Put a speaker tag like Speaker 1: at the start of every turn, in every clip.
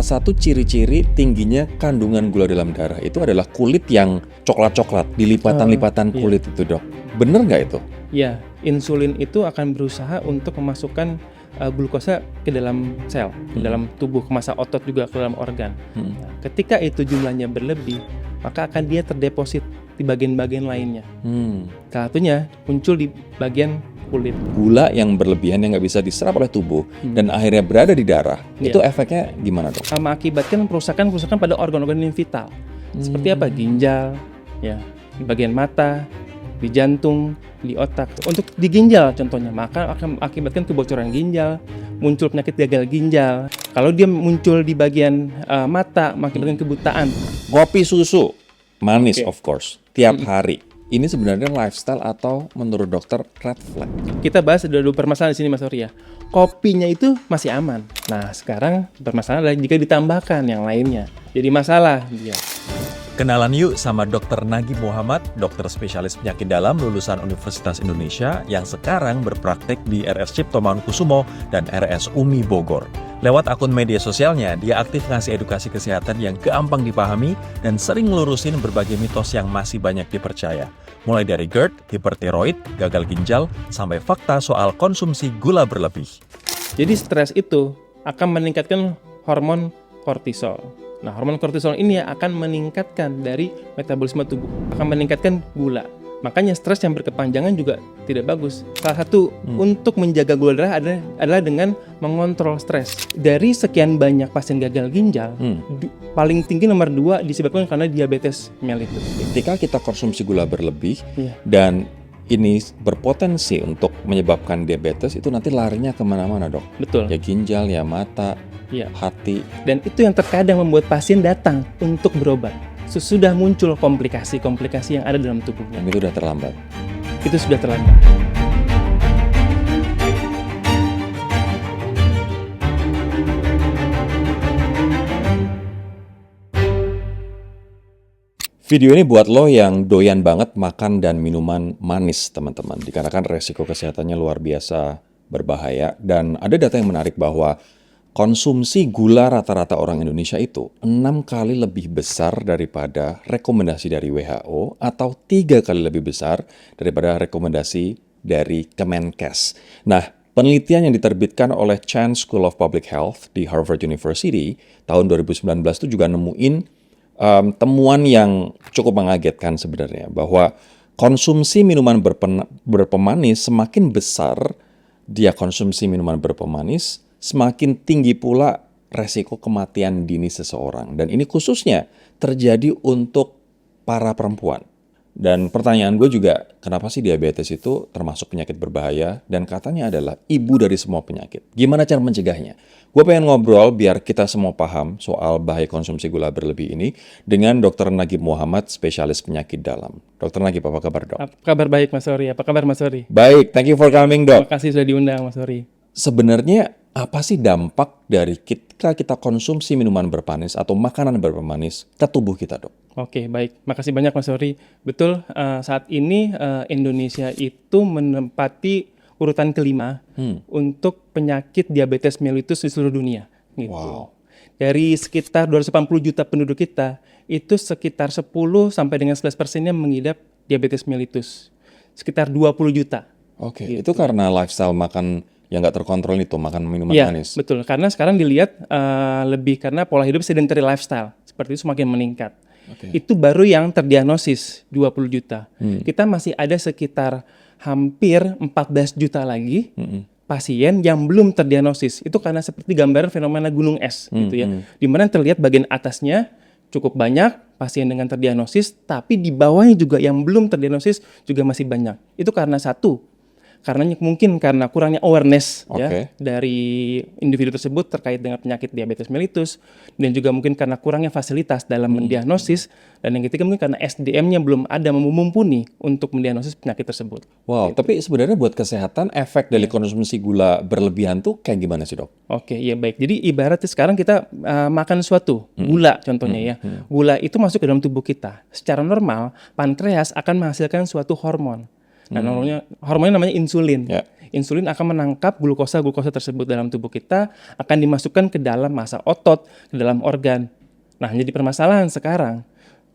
Speaker 1: salah satu ciri-ciri tingginya kandungan gula dalam darah itu adalah kulit yang coklat-coklat di lipatan-lipatan kulit itu, Dok. Bener nggak itu?
Speaker 2: Ya, insulin itu akan berusaha untuk memasukkan glukosa ke dalam sel, ke dalam tubuh, ke massa otot juga, ke dalam organ. Nah, ketika itu jumlahnya berlebih, maka akan dia terdeposit di bagian-bagian lainnya. Salah satunya muncul di bagian kulit.
Speaker 1: Gula yang berlebihan yang nggak bisa diserap oleh tubuh dan akhirnya berada di darah, itu efeknya gimana, Dok?
Speaker 2: Mengakibatkan kerusakan pada organ-organ yang vital. Seperti apa? Ginjal, ya, di bagian mata, di jantung, di otak. Untuk di ginjal contohnya, maka akan mengakibatkan kebocoran ginjal, muncul penyakit gagal ginjal. Kalau dia muncul di bagian mata, mengakibatkan kebutaan.
Speaker 1: Kopi susu, manis of course, tiap hari. Ini sebenarnya lifestyle atau menurut dokter red flag?
Speaker 2: Kita bahas ada dua permasalahan di sini, Mas Surya. Kopinya itu masih aman. Nah, sekarang permasalahan adalah jika ditambahkan yang lainnya. Jadi masalah dia.
Speaker 3: Kenalan yuk sama Dr. Nagib Muhammad, dokter spesialis penyakit dalam lulusan Universitas Indonesia yang sekarang berpraktek di RS Cipto Mangunkusumo dan RS Umi Bogor. Lewat akun media sosialnya, dia aktif ngasih edukasi kesehatan yang gampang dipahami dan sering ngelurusin berbagai mitos yang masih banyak dipercaya. Mulai dari GERD, hipertiroid, gagal ginjal, sampai fakta soal konsumsi gula berlebih.
Speaker 2: Jadi stres itu akan meningkatkan hormon kortisol. Nah, hormon kortisol ini akan meningkatkan dari metabolisme tubuh, akan meningkatkan gula. Makanya stres yang berkepanjangan juga tidak bagus. Salah satu untuk menjaga gula darah adalah dengan mengontrol stres. Dari sekian banyak pasien gagal ginjal, paling tinggi nomor 2 disebabkan karena diabetes mellitus.
Speaker 1: Ketika kita konsumsi gula berlebih dan ini berpotensi untuk menyebabkan diabetes, itu nanti larinya kemana-mana, Dok.
Speaker 2: Betul.
Speaker 1: Ya ginjal, ya mata, hati.
Speaker 2: Dan itu yang terkadang membuat pasien datang untuk berobat. Sesudah muncul komplikasi-komplikasi yang ada dalam tubuhnya.
Speaker 1: Dan itu sudah terlambat.
Speaker 2: Itu sudah terlambat.
Speaker 1: Video ini buat lo yang doyan banget makan dan minuman manis, teman-teman. Dikarenakan resiko kesehatannya luar biasa berbahaya. Dan ada data yang menarik bahwa konsumsi gula rata-rata orang Indonesia itu 6 kali lebih besar daripada rekomendasi dari WHO atau 3 kali lebih besar daripada rekomendasi dari Kemenkes. Nah, penelitian yang diterbitkan oleh Chan School of Public Health di Harvard University tahun 2019 itu juga nemuin temuan yang cukup mengagetkan sebenarnya, bahwa konsumsi minuman berpemanis semakin besar dia konsumsi minuman berpemanis, semakin tinggi pula resiko kematian dini seseorang. Dan ini khususnya terjadi untuk para perempuan. Dan pertanyaan gue juga, kenapa sih diabetes itu termasuk penyakit berbahaya dan katanya adalah ibu dari semua penyakit? Gimana cara mencegahnya? Gue pengen ngobrol biar kita semua paham soal bahaya konsumsi gula berlebih ini dengan Dr. Nagib Muhammad, spesialis penyakit dalam. Dr. Nagib, apa kabar, Dok?
Speaker 2: Apa kabar baik, Mas Sori? Apa kabar, Mas Sori?
Speaker 1: Baik, thank you for coming, Dok.
Speaker 2: Terima kasih sudah diundang, Mas Sori.
Speaker 1: Sebenarnya apa sih dampak dari kita konsumsi minuman bermanis atau makanan bermanis ke tubuh kita, Dok?
Speaker 2: Oke, baik. Makasih banyak, Mas Sori. Betul, saat ini Indonesia itu menempati urutan kelima untuk penyakit diabetes mellitus di seluruh dunia. Gitu.
Speaker 1: Wow.
Speaker 2: Dari sekitar 280 juta penduduk kita, itu sekitar 10 sampai dengan 11%-nya mengidap diabetes mellitus. Sekitar 20 juta.
Speaker 1: Oke,
Speaker 2: Gitu.
Speaker 1: itu karena lifestyle makan yang nggak terkontrol itu, makan minuman manis.
Speaker 2: Betul. Karena sekarang dilihat lebih karena pola hidup sedentary lifestyle. Seperti itu semakin meningkat. Itu baru yang terdiagnosis 20 juta. Kita masih ada sekitar hampir 14 juta lagi pasien yang belum terdiagnosis. Itu karena seperti gambaran fenomena gunung es gitu ya. Di mana terlihat bagian atasnya cukup banyak pasien dengan terdiagnosis, tapi di bawahnya juga yang belum terdiagnosis juga masih banyak. Itu karena mungkin karena kurangnya awareness ya dari individu tersebut terkait dengan penyakit diabetes mellitus, dan juga mungkin karena kurangnya fasilitas dalam mendiagnosis, dan yang ketiga mungkin karena SDM-nya belum ada mumpuni untuk mendiagnosis penyakit tersebut.
Speaker 1: Wow, gitu. Tapi sebenarnya buat kesehatan efek dari konsumsi gula berlebihan tuh kayak gimana sih, Dok?
Speaker 2: Oke, ya baik. Jadi ibaratnya sekarang kita makan suatu gula contohnya ya. Gula itu masuk ke dalam tubuh kita. Secara normal pankreas akan menghasilkan suatu hormon. Nah, hormonnya namanya insulin.
Speaker 1: Ya.
Speaker 2: Insulin akan menangkap glukosa tersebut dalam tubuh kita, akan dimasukkan ke dalam massa otot, ke dalam organ. Nah, jadi permasalahan sekarang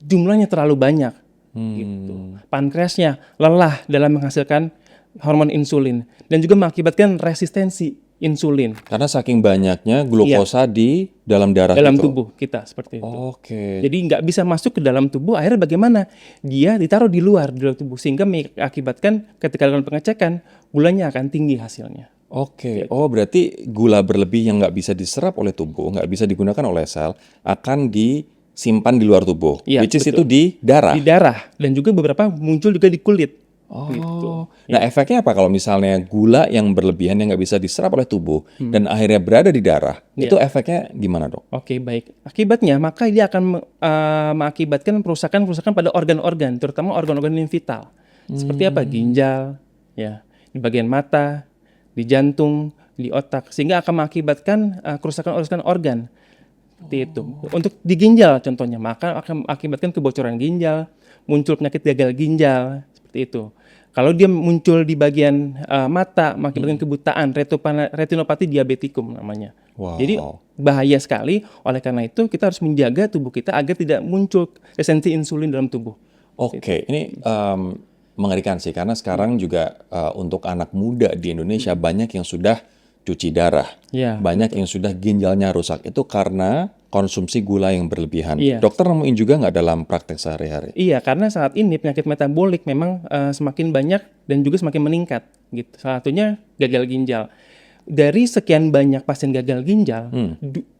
Speaker 2: jumlahnya terlalu banyak. Gitu. Pankreasnya lelah dalam menghasilkan hormon insulin dan juga mengakibatkan resistensi insulin
Speaker 1: Karena saking banyaknya glukosa di dalam darah
Speaker 2: dalam
Speaker 1: itu.
Speaker 2: tubuh kita seperti itu.
Speaker 1: Oke.
Speaker 2: Jadi nggak bisa masuk ke dalam tubuh, akhirnya bagaimana? Dia ditaruh di luar di dalam tubuh sehingga mengakibatkan ketika dilakukan pengecekan gulanya akan tinggi hasilnya.
Speaker 1: Oke. Oh, berarti gula berlebih yang nggak bisa diserap oleh tubuh, nggak bisa digunakan oleh sel, akan disimpan di luar tubuh.
Speaker 2: Iya,
Speaker 1: Which is
Speaker 2: betul.
Speaker 1: itu di darah.
Speaker 2: Di darah dan juga beberapa muncul juga di kulit.
Speaker 1: Oh,
Speaker 2: Gitu.
Speaker 1: nah efeknya apa kalau misalnya gula yang berlebihan yang nggak bisa diserap oleh tubuh dan akhirnya berada di darah, itu efeknya gimana, Dok?
Speaker 2: Oke, baik. Akibatnya maka dia akan mengakibatkan kerusakan pada organ-organ, terutama organ-organ yang vital. Seperti apa? Ginjal, ya, di bagian mata, di jantung, di otak, sehingga akan mengakibatkan kerusakan organ. Seperti itu. Untuk di ginjal contohnya, maka akan mengakibatkan kebocoran ginjal, muncul penyakit gagal ginjal, seperti itu. Kalau dia muncul di bagian mata, mengakibatkan kebutaan, retinopati diabetikum namanya.
Speaker 1: Wow.
Speaker 2: Jadi bahaya sekali. Oleh karena itu kita harus menjaga tubuh kita agar tidak muncul resistensi insulin dalam tubuh.
Speaker 1: Oke, ini mengerikan sih karena sekarang juga untuk anak muda di Indonesia banyak yang sudah cuci darah,
Speaker 2: Ya,
Speaker 1: banyak yang sudah ginjalnya rusak itu karena konsumsi gula yang berlebihan.
Speaker 2: Iya.
Speaker 1: Dokter nemuin juga nggak dalam praktek sehari-hari?
Speaker 2: Iya, karena saat ini penyakit metabolik memang semakin banyak dan juga semakin meningkat. Gitu. Salah satunya gagal ginjal. Dari sekian banyak pasien gagal ginjal,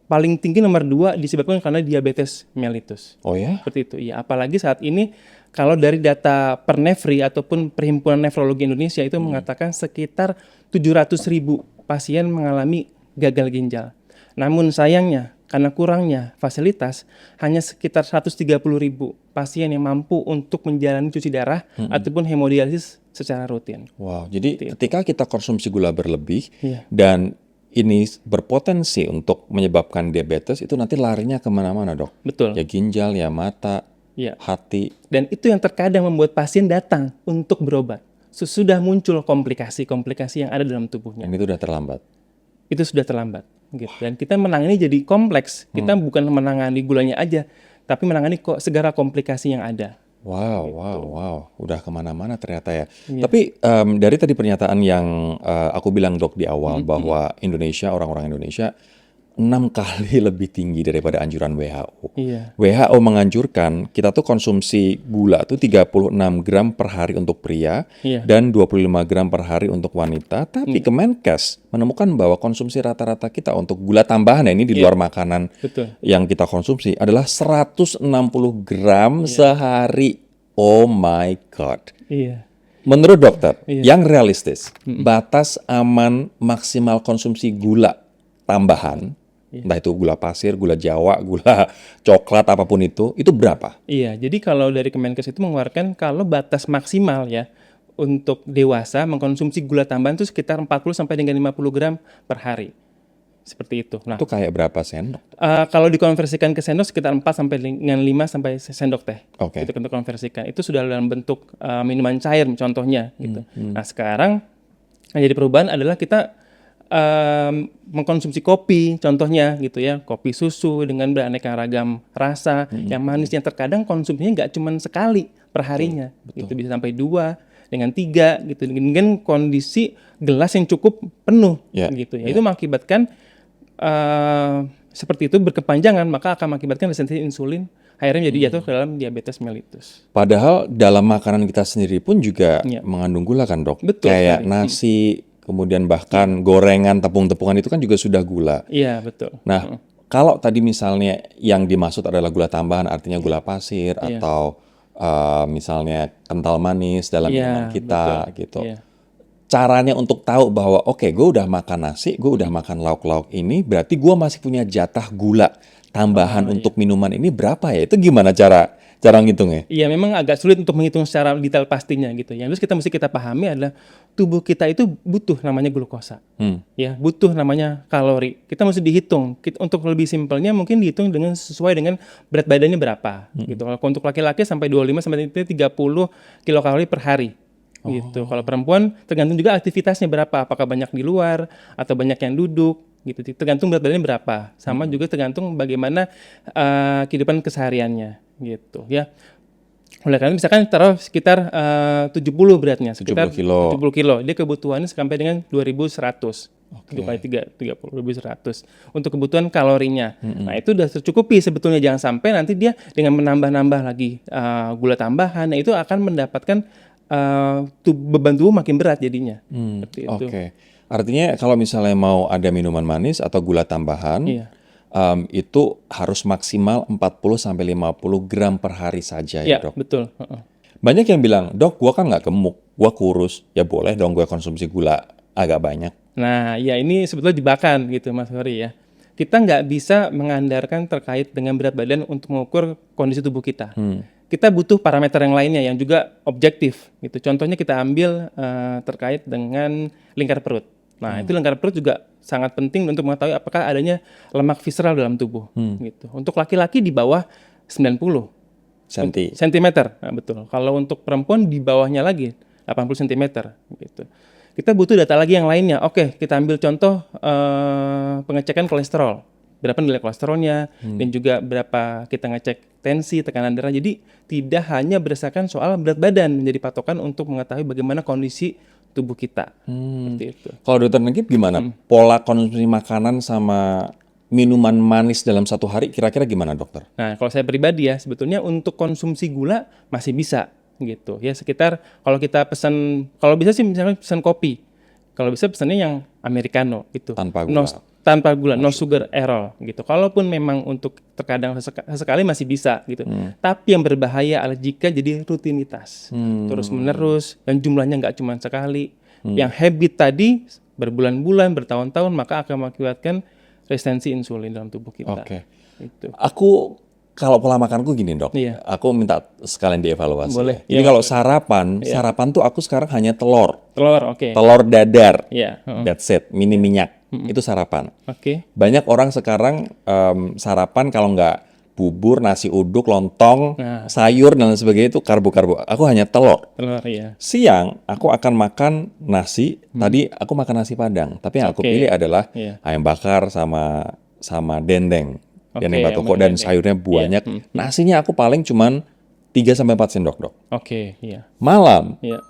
Speaker 2: paling tinggi nomor 2 disebabkan karena diabetes mellitus.
Speaker 1: Oh ya?
Speaker 2: Seperti itu. Ya, apalagi saat ini kalau dari data Pernefri ataupun Perhimpunan Nefrologi Indonesia itu mengatakan sekitar 700.000 pasien mengalami gagal ginjal. Namun sayangnya karena kurangnya fasilitas, hanya sekitar 130.000 pasien yang mampu untuk menjalani cuci darah ataupun hemodialisis secara rutin.
Speaker 1: Wow, jadi ketika kita konsumsi gula berlebih
Speaker 2: Iya.
Speaker 1: dan ini berpotensi untuk menyebabkan diabetes, itu nanti larinya kemana-mana, Dok?
Speaker 2: Betul.
Speaker 1: Ya ginjal, ya mata,
Speaker 2: Iya.
Speaker 1: hati.
Speaker 2: Dan itu yang terkadang membuat pasien datang untuk berobat. Sudah muncul komplikasi-komplikasi yang ada dalam tubuhnya.
Speaker 1: Dan itu udah terlambat.
Speaker 2: Itu sudah terlambat. Gitu. Dan kita menangani jadi kompleks. Kita bukan menangani gulanya aja, tapi menangani segala komplikasi yang ada.
Speaker 1: Wow, wow. Udah kemana-mana ternyata ya. Tapi dari tadi pernyataan yang aku bilang, Dok, di awal bahwa Indonesia, orang-orang Indonesia 6 kali lebih tinggi daripada anjuran WHO.
Speaker 2: Iya.
Speaker 1: WHO menganjurkan kita tuh konsumsi gula tuh 36 gram per hari untuk pria
Speaker 2: Iya.
Speaker 1: dan 25 gram per hari untuk wanita. Tapi Kemenkes menemukan bahwa konsumsi rata-rata kita untuk gula tambahan ya, ini di luar makanan
Speaker 2: Betul.
Speaker 1: yang kita konsumsi adalah 160 gram sehari. Oh my God.
Speaker 2: Iya.
Speaker 1: Menurut dokter, yang realistis, batas aman maksimal konsumsi gula tambahan, entah itu gula pasir, gula jawa, gula coklat, apapun itu berapa?
Speaker 2: Iya, jadi kalau dari Kemenkes itu mengeluarkan kalau batas maksimal ya untuk dewasa mengkonsumsi gula tambahan itu sekitar 40 sampai dengan 50 gram per hari. Seperti itu. Nah,
Speaker 1: Itu kayak berapa sendok?
Speaker 2: kalau dikonversikan ke sendok sekitar 4 sampai dengan 5 sampai sendok teh.
Speaker 1: Oke.
Speaker 2: Itu untuk konversikan. Itu sudah dalam bentuk minuman cair contohnya gitu. Nah, sekarang yang jadi perubahan adalah kita mengkonsumsi kopi contohnya gitu ya, kopi susu dengan beraneka ragam rasa yang manis yang terkadang konsumsinya nggak cuma sekali per harinya, itu bisa sampai 2 dengan 3 gitu dengan kondisi gelas yang cukup penuh gitu ya. Itu mengakibatkan seperti itu berkepanjangan, maka akan mengakibatkan resistensi insulin, akhirnya jadi jatuh ke dalam diabetes mellitus.
Speaker 1: Padahal dalam makanan kita sendiri pun juga mengandung gula kan, Dok?
Speaker 2: Betul
Speaker 1: Kayak
Speaker 2: sekali.
Speaker 1: nasi, kemudian bahkan gorengan, tepung-tepungan itu kan juga sudah gula.
Speaker 2: Iya, betul.
Speaker 1: Nah, kalau tadi misalnya yang dimaksud adalah gula tambahan, artinya gula pasir atau misalnya kental manis dalam minuman kita gitu.
Speaker 2: Iya.
Speaker 1: Caranya untuk tahu bahwa oke, gue udah makan nasi, gue udah makan lauk-lauk ini, berarti gue masih punya jatah gula tambahan untuk minuman ini berapa ya? Itu gimana cara ngitungnya?
Speaker 2: Iya, memang agak sulit untuk menghitung secara detail pastinya gitu. Yang terus kita pahami adalah tubuh kita itu butuh namanya glukosa, ya, butuh namanya kalori. Kita mesti dihitung. Untuk lebih simpelnya mungkin dihitung dengan sesuai dengan berat badannya berapa, gitu. Kalau untuk laki-laki sampai 25 sampai 30 kilokalori per hari. gitu. Kalau perempuan tergantung juga aktivitasnya berapa, apakah banyak di luar atau banyak yang duduk gitu. Tergantung berat badannya berapa. Sama juga tergantung bagaimana kehidupan kesehariannya gitu ya. Oleh karena misalkan taruh sekitar 70 beratnya, sekitar
Speaker 1: 70 kilo.
Speaker 2: 70 kilo. Dia kebutuhannya sampai dengan 2.100. Itu kali 30 2.100 untuk kebutuhan kalorinya. Nah, itu udah tercukupi sebetulnya, jangan sampai nanti dia dengan menambah-nambah lagi gula tambahan, nah itu akan mendapatkan beban tubuh makin berat jadinya. Seperti itu.
Speaker 1: Oke. Artinya kalau misalnya mau ada minuman manis atau gula tambahan,
Speaker 2: Iya.
Speaker 1: Itu harus maksimal 40-50 gram per hari saja ya,
Speaker 2: Iya,
Speaker 1: Dok?
Speaker 2: betul. Heeh.
Speaker 1: Banyak yang bilang, Dok, gua kan nggak gemuk, gua kurus. Ya boleh dong gue konsumsi gula agak banyak.
Speaker 2: Nah, ya ini sebetulnya jebakan gitu, Mas Hori ya. Kita nggak bisa mengandalkan terkait dengan berat badan untuk mengukur kondisi tubuh kita. Kita butuh parameter yang lainnya yang juga objektif gitu. Contohnya kita ambil terkait dengan lingkar perut. Nah, itu lingkar perut juga sangat penting untuk mengetahui apakah adanya lemak visceral dalam tubuh gitu. Untuk laki-laki di bawah 90
Speaker 1: Senti.
Speaker 2: sentimeter. Nah, betul. Kalau untuk perempuan di bawahnya lagi 80 cm gitu. Kita butuh data lagi yang lainnya. Oke, kita ambil contoh pengecekan kolesterol. Berapa nilai kolesterolnya dan juga berapa kita ngecek tensi, tekanan darah. Jadi tidak hanya berdasarkan soal berat badan menjadi patokan untuk mengetahui bagaimana kondisi tubuh kita. Seperti itu.
Speaker 1: Kalau Dokter Nagib gimana? Pola konsumsi makanan sama minuman manis dalam satu hari kira-kira gimana, Dokter?
Speaker 2: Nah, kalau saya pribadi ya, sebetulnya untuk konsumsi gula masih bisa gitu. Ya sekitar kalau kita pesan, kalau bisa sih misalnya pesan kopi. Kalau bisa pesannya yang americano gitu.
Speaker 1: Tanpa gula.
Speaker 2: Tanpa gula, no sugar error gitu. Kalaupun memang untuk terkadang sesekali masih bisa gitu. Tapi yang berbahaya adalah jika jadi rutinitas. Terus menerus dan jumlahnya nggak cuma sekali. Yang habit tadi berbulan-bulan, bertahun-tahun maka akan mengakibatkan resistensi insulin dalam tubuh kita.
Speaker 1: Oke.
Speaker 2: Itu.
Speaker 1: Aku kalau pola makanku gini, Dok.
Speaker 2: Iya.
Speaker 1: Aku minta sekalian dievaluasi.
Speaker 2: Boleh.
Speaker 1: Jadi
Speaker 2: Iya,
Speaker 1: kalau sarapan tuh aku sekarang hanya telur.
Speaker 2: Telur, oke.
Speaker 1: Telur dadar.
Speaker 2: Iya.
Speaker 1: That's it, mini minyak. Itu sarapan.
Speaker 2: Oke.
Speaker 1: Banyak orang sekarang sarapan kalau nggak bubur, nasi uduk, lontong, sayur dan lain sebagainya itu karbo-karbo. Aku hanya telur.
Speaker 2: Telur, iya.
Speaker 1: Siang aku akan makan nasi. Tadi aku makan nasi Padang, tapi yang aku
Speaker 2: Oke.
Speaker 1: pilih adalah
Speaker 2: Iya.
Speaker 1: ayam bakar sama dendeng. Dendeng
Speaker 2: Oke,
Speaker 1: batoko
Speaker 2: sama
Speaker 1: dan
Speaker 2: dendeng.
Speaker 1: sayurnya banyak. Nasinya aku paling cuman 3 sampai 4 sendok, Dok.
Speaker 2: Oke, iya.
Speaker 1: Malam
Speaker 2: Iya.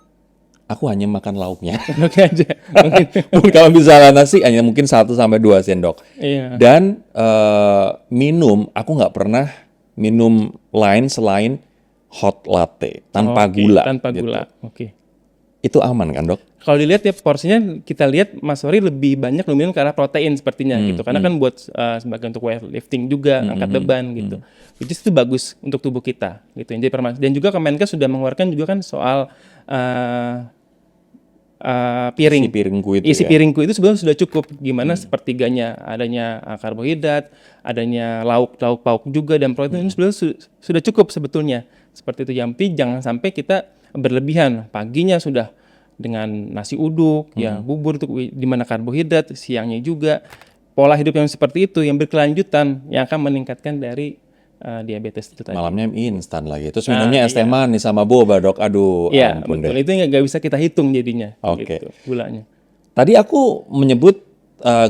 Speaker 1: aku hanya makan lauknya.
Speaker 2: Oke aja. Mungkin.
Speaker 1: Pun kalau misalnya nasi hanya mungkin 1 sampai 2 sendok.
Speaker 2: Iya.
Speaker 1: Dan minum, aku nggak pernah minum lain selain hot latte tanpa
Speaker 2: Oke,
Speaker 1: gula.
Speaker 2: Tanpa
Speaker 1: gitu.
Speaker 2: gula. Oke.
Speaker 1: Itu aman kan, Dok?
Speaker 2: Kalau dilihat ya porsinya kita lihat Mas Hori lebih banyak dominan ke arah protein sepertinya gitu. Karena kan buat sebagai untuk weightlifting juga, angkat beban gitu. Which is itu bagus untuk tubuh kita gitu. Jadi dan juga Kemenkes sudah mengeluarkan juga kan soal piring.
Speaker 1: Isi piringku itu
Speaker 2: Isi
Speaker 1: ya.
Speaker 2: piringku itu sebenarnya sudah cukup. Gimana sepertiganya adanya karbohidrat, adanya lauk pauk juga dan protein ini sebenarnya sudah cukup sebetulnya. Seperti itu. Tapi jangan sampai kita berlebihan. Paginya sudah dengan nasi uduk, ya bubur itu di mana karbohidrat, siangnya juga pola hidup yang seperti itu yang berkelanjutan yang akan meningkatkan dari diabetes itu tadi.
Speaker 1: Malamnya mie instan lagi. Terus minumnya es teh manis sama boba, Dok. Aduh,
Speaker 2: Iya,
Speaker 1: ampun
Speaker 2: betul.
Speaker 1: deh.
Speaker 2: Itu nggak bisa kita hitung jadinya.
Speaker 1: Oke.
Speaker 2: Gitu, gulanya.
Speaker 1: Tadi aku menyebut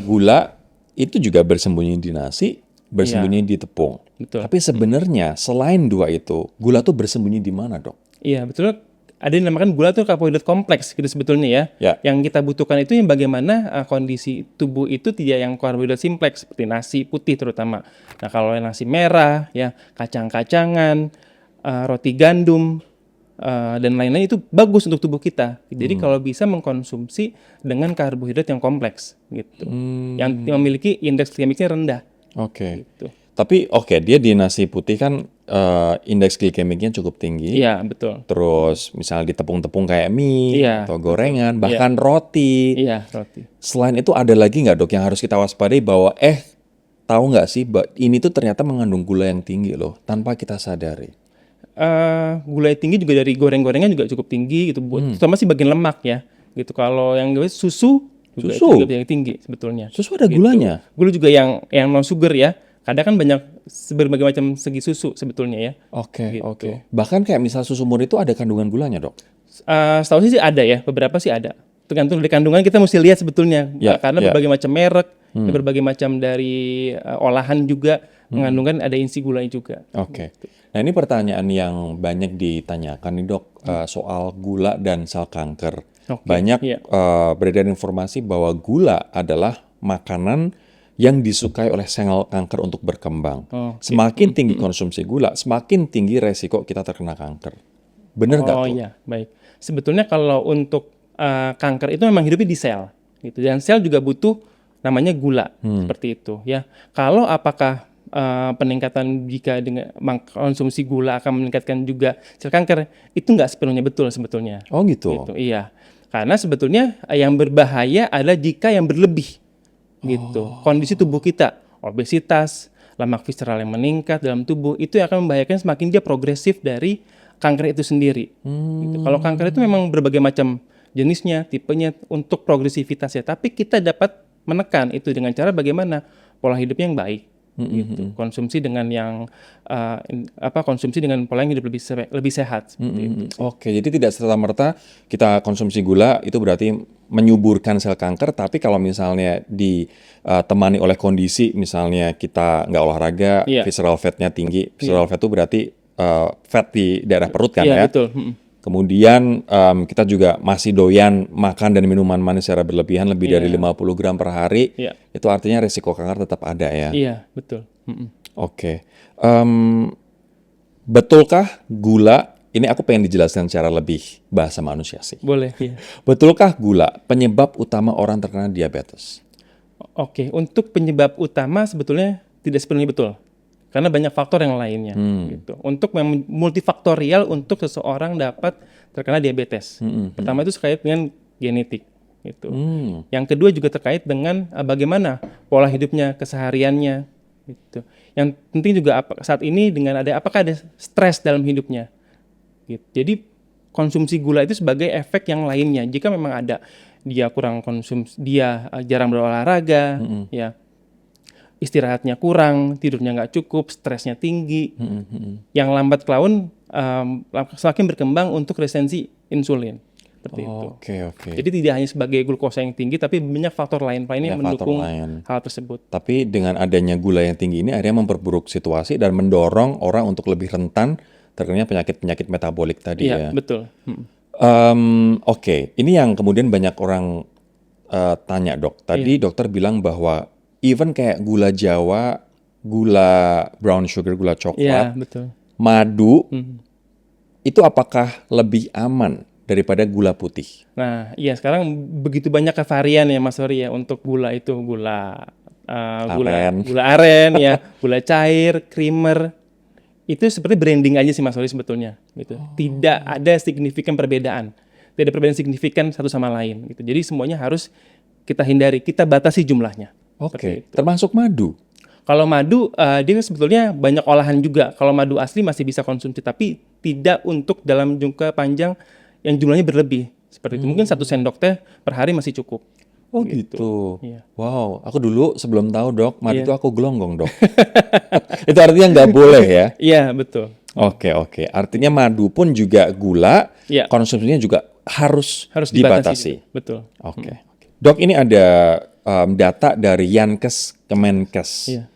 Speaker 1: gula itu juga bersembunyi di nasi, bersembunyi di tepung.
Speaker 2: Betul.
Speaker 1: Tapi sebenarnya selain dua itu, gula tuh bersembunyi di mana, Dok?
Speaker 2: Iya, betul. Ada yang dinamakan gula itu karbohidrat kompleks gitu sebetulnya ya.
Speaker 1: Ya.
Speaker 2: Yang kita butuhkan itu yang bagaimana kondisi tubuh itu tidak yang karbohidrat simpleks seperti nasi putih terutama. Nah, kalau yang nasi merah ya, kacang-kacangan, roti gandum dan lain-lain itu bagus untuk tubuh kita. Jadi kalau bisa mengkonsumsi dengan karbohidrat yang kompleks gitu. Yang memiliki indeks glikemiknya rendah
Speaker 1: Oke.
Speaker 2: gitu.
Speaker 1: Tapi oke, dia di nasi putih kan indeks glikemiknya cukup tinggi.
Speaker 2: Iya, betul.
Speaker 1: Terus misalnya di tepung-tepung kayak mie
Speaker 2: Iya,
Speaker 1: atau gorengan, bahkan roti.
Speaker 2: Iya, roti.
Speaker 1: Selain itu ada lagi nggak, Dok, yang harus kita waspadai bahwa tahu nggak sih, ini tuh ternyata mengandung gula yang tinggi loh, tanpa kita sadari.
Speaker 2: Gula tinggi juga dari goreng-gorengan juga cukup tinggi gitu, terutama sih bagian lemak ya. Gitu. Kalau yang susu juga yang tinggi sebetulnya.
Speaker 1: Susu ada gulanya.
Speaker 2: Gula juga yang non sugar ya. Kadang kan banyak berbagai macam segi susu sebetulnya ya.
Speaker 1: Oke,
Speaker 2: Gitu.
Speaker 1: oke. Bahkan kayak misal susu murni itu ada kandungan gulanya, Dok.
Speaker 2: Setahu sih ada ya, beberapa sih ada. Tergantung dari kandungan kita mesti lihat sebetulnya.
Speaker 1: Ya,
Speaker 2: Karena
Speaker 1: ya.
Speaker 2: berbagai macam merek, berbagai macam dari olahan juga mengandungkan ada insi gulanya juga.
Speaker 1: Oke. Nah, ini pertanyaan yang banyak ditanyakan nih, Dok, soal gula dan sel kanker.
Speaker 2: Oke,
Speaker 1: Banyak
Speaker 2: iya.
Speaker 1: beredar informasi bahwa gula adalah makanan yang disukai oleh sel kanker untuk berkembang.
Speaker 2: Oke.
Speaker 1: Semakin tinggi konsumsi gula, semakin tinggi resiko kita terkena kanker. Bener nggak
Speaker 2: Oh
Speaker 1: tuh?
Speaker 2: iya, baik. Sebetulnya kalau untuk kanker itu memang hidupnya di sel, gitu. Dan sel juga butuh namanya gula, seperti itu, ya. Kalau apakah peningkatan jika dengan konsumsi gula akan meningkatkan juga sel kanker, itu nggak sepenuhnya betul sebetulnya.
Speaker 1: Oh gitu.
Speaker 2: Gitu, iya. Karena sebetulnya yang berbahaya adalah jika yang berlebih, gitu. Kondisi tubuh kita, obesitas, lemak visceral yang meningkat dalam tubuh, itu yang akan membahayakan semakin dia progresif dari kanker itu sendiri. Gitu. Kalau kanker itu memang berbagai macam jenisnya, tipenya, untuk progresivitasnya. Tapi kita dapat menekan itu dengan cara bagaimana pola hidupnya yang baik. Gitu. Konsumsi dengan yang konsumsi dengan pola yang hidup lebih sehat. Seperti itu.
Speaker 1: Oke, jadi tidak serta-merta kita konsumsi gula itu berarti menyuburkan sel kanker, tapi kalau misalnya ditemani oleh kondisi, misalnya kita nggak olahraga,
Speaker 2: Iya.
Speaker 1: visceral fat-nya tinggi, visceral fat itu berarti fat di daerah perut kan
Speaker 2: Iya,
Speaker 1: ya?
Speaker 2: betul.
Speaker 1: Kemudian kita juga masih doyan makan dan minuman manis secara berlebihan lebih dari 50 gram per hari,
Speaker 2: Iya.
Speaker 1: itu artinya risiko kanker tetap ada ya?
Speaker 2: Iya, betul.
Speaker 1: Oke. Betulkah gula, ini aku pengen dijelaskan secara lebih bahasa manusia sih.
Speaker 2: Boleh. Iya.
Speaker 1: Betulkah gula penyebab utama orang terkena diabetes?
Speaker 2: Oke, untuk penyebab utama sebetulnya tidak sepenuhnya betul. Karena banyak faktor yang lainnya. Gitu. Untuk multifaktorial untuk seseorang dapat terkena diabetes. Pertama itu terkait dengan genetik. Gitu. Yang kedua juga terkait dengan bagaimana pola hidupnya, kesehariannya. Gitu. Yang penting juga saat ini dengan apakah ada stres dalam hidupnya. Gitu. Jadi konsumsi gula itu sebagai efek yang lainnya. Jika memang ada dia kurang konsumsi, dia jarang berolahraga, ya istirahatnya kurang, tidurnya nggak cukup, stresnya tinggi, yang lambat kelaun semakin berkembang untuk resistensi insulin. Seperti itu.
Speaker 1: Oke.
Speaker 2: Jadi tidak hanya sebagai glukosa yang tinggi, tapi banyak faktor lainnya yang
Speaker 1: faktor
Speaker 2: mendukung
Speaker 1: lain.
Speaker 2: hal tersebut.
Speaker 1: Tapi dengan adanya gula yang tinggi ini akhirnya memperburuk situasi dan mendorong orang untuk lebih rentan terkena penyakit-penyakit metabolik tadi ya.
Speaker 2: Iya, betul.
Speaker 1: Oke, ini yang kemudian banyak orang tanya, Dok. Tadi dokter bilang bahwa even kayak gula Jawa, gula brown sugar, gula
Speaker 2: Iya,
Speaker 1: coklat,
Speaker 2: betul.
Speaker 1: madu, itu apakah lebih aman daripada gula putih?
Speaker 2: Nah, iya sekarang begitu banyak varian ya Mas Hori ya untuk gula itu, gula aren ya, gula cair, creamer. Itu seperti branding aja sih Mas Hori sebetulnya gitu. Tidak ada signifikan perbedaan. Tidak ada perbedaan signifikan satu sama lain gitu. Jadi semuanya harus kita hindari, kita batasi jumlahnya.
Speaker 1: Oke, termasuk madu.
Speaker 2: Kalau madu dia sebetulnya banyak olahan juga. Kalau madu asli masih bisa konsumsi, tapi tidak untuk dalam jangka panjang yang jumlahnya berlebih. Seperti itu. Mungkin 1 sendok teh per hari masih cukup.
Speaker 1: Oh gitu.
Speaker 2: Iya.
Speaker 1: Wow, aku dulu sebelum tahu, Dok, madu itu aku gelonggong, Dok. Itu artinya nggak boleh ya?
Speaker 2: Iya, betul.
Speaker 1: Oke. Artinya madu pun juga gula,
Speaker 2: Iya.
Speaker 1: konsumsinya juga harus
Speaker 2: dibatasi.
Speaker 1: dibatasi.
Speaker 2: Betul.
Speaker 1: Oke. Dok, ini ada data dari Yankes Kemenkes
Speaker 2: Iya.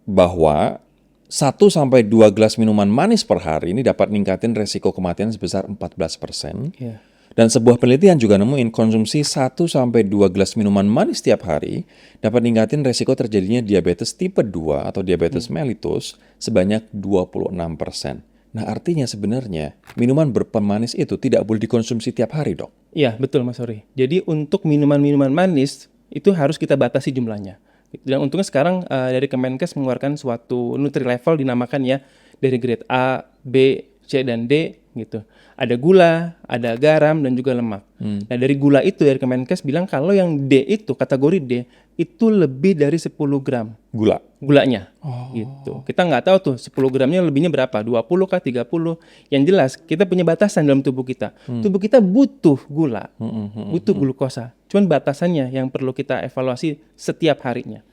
Speaker 1: bahwa 1-2 gelas minuman manis per hari ini dapat ningkatin resiko kematian sebesar 14%.
Speaker 2: Iya.
Speaker 1: Dan sebuah penelitian juga nemuin konsumsi 1-2 gelas minuman manis setiap hari dapat ningkatin resiko terjadinya diabetes tipe 2 atau diabetes mellitus sebanyak 26%. Nah, artinya sebenarnya minuman berpemanis itu tidak boleh dikonsumsi tiap hari, Dok.
Speaker 2: Iya, betul Mas Hori. Jadi untuk minuman-minuman manis itu harus kita batasi jumlahnya. Dan untungnya sekarang dari Kemenkes mengeluarkan suatu nutri level dinamakan ya dari grade A, B, C dan D gitu. Ada gula, ada garam dan juga lemak. Nah, dari gula itu dari Kemenkes bilang kalau yang D itu kategori D itu lebih dari 10 gram gulanya. Gitu. Kita nggak tahu tuh 10 gramnya lebihnya berapa, 20 kah, 30. Yang jelas kita punya batasan dalam tubuh kita. Tubuh kita butuh gula, butuh glukosa. Cuman batasannya yang perlu kita evaluasi setiap harinya.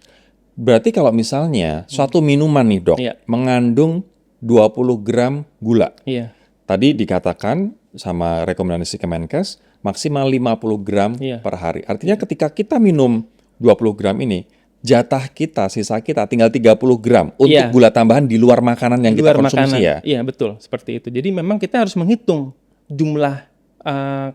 Speaker 1: Berarti kalau misalnya suatu minuman nih, Dok,
Speaker 2: Iya.
Speaker 1: mengandung 20 gram gula,
Speaker 2: Iya.
Speaker 1: tadi dikatakan sama rekomendasi Kemenkes maksimal 50 gram
Speaker 2: Iya.
Speaker 1: per hari. Artinya ketika kita minum 20 gram ini, jatah kita, sisa kita tinggal 30 gram untuk
Speaker 2: Iya.
Speaker 1: gula tambahan di luar makanan yang
Speaker 2: Di
Speaker 1: kita
Speaker 2: luar
Speaker 1: konsumsi
Speaker 2: makanan.
Speaker 1: ya.
Speaker 2: Iya, betul, seperti itu. Jadi memang kita harus menghitung jumlah